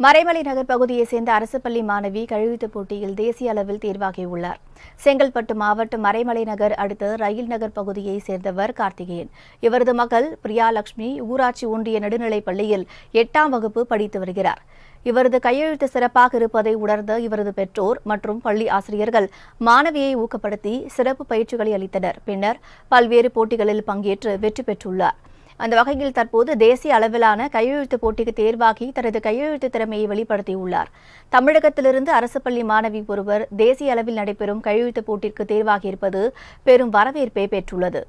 மறைமலை நகர் பகுதியைச் சேர்ந்த அரசு பள்ளி மாணவி கழுவித்து போட்டியில் தேசிய அளவில் தேர்வாகியுள்ளார். செங்கல்பட்டு மாவட்டம் மறைமலை நகர் அடுத்த ரயில் நகர் பகுதியைச் சேர்ந்தவர் கார்த்திகேயன். இவரது மகள் பிரியாலட்சுமி ஊராட்சி ஒன்றிய நடுநிலைப் பள்ளியில் 8ஆம் வகுப்பு படித்து வருகிறார். இவரது கையெழுத்து சிறப்பாக இருப்பதை உணர்ந்த இவரது பெற்றோர் மற்றும் பள்ளி ஆசிரியர்கள் மாணவியை ஊக்கப்படுத்தி சிறப்பு பயிற்சிகளை அளித்தனர். பின்னர் பல்வேறு போட்டிகளில் பங்கேற்று வெற்றி பெற்றுள்ளார். அந்த வகையில் தற்போது தேசிய அளவிலான கையெழுத்து போட்டிக்கு தேர்வாகி தனது கையெழுத்து திறமையை வெளிப்படுத்தியுள்ளார். தமிழகத்திலிருந்து அரசு பள்ளி மாணவி ஒருவர் தேசிய அளவில் நடைபெறும் கையெழுத்து போட்டிக்கு தேர்வாகியிருப்பது பெரும் வரவேற்பை பெற்றுள்ளது.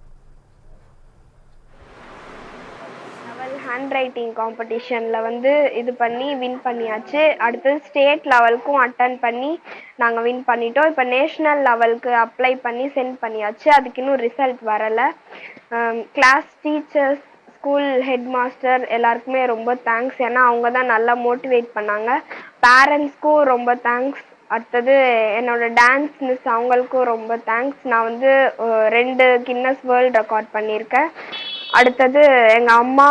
ஹேண்ட் ரைட்டிங் காம்படிஷனில் இது பண்ணி வின் பண்ணியாச்சு. அடுத்தது ஸ்டேட் லெவலுக்கும் அட்டன் பண்ணி நாங்கள் வின் பண்ணிட்டோம். இப்போ நேஷ்னல் லெவலுக்கு அப்ளை பண்ணி சென்ட் பண்ணியாச்சு. அதுக்கு இன்னும் ரிசல்ட் வரலை. Class teachers, school head master எல்லாருக்குமே ரொம்ப தேங்க்ஸ். ஏன்னா அவங்க தான் நல்லா மோட்டிவேட் பண்ணாங்க. பேரண்ட்ஸ்க்கும் ரொம்ப தேங்க்ஸ். அடுத்தது என்னோட டான்ஸ் மிஸ், அவங்களுக்கும் ரொம்ப தேங்க்ஸ். நான் 2 கின்னஸ் வேர்ல்ட் ரெக்கார்ட் பண்ணியிருக்கேன். அடுத்தது எங்கள் அம்மா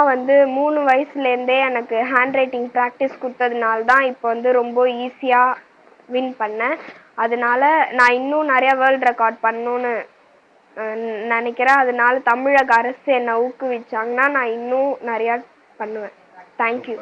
3 வயசுலேருந்தே எனக்கு ஹேண்ட் ரைட்டிங் ப்ராக்டிஸ் கொடுத்ததுனால தான் இப்போ ரொம்ப ஈஸியாக வின் பண்ணேன். அதனால நான் இன்னும் நிறையா வேர்ல்ட் ரெக்கார்ட் பண்ணணுன்னு நினைக்கிறேன். அதனால தமிழக அரசு என்னை ஊக்குவிச்சாங்கன்னா நான் இன்னும் நிறையா பண்ணுவேன். தேங்க்யூ.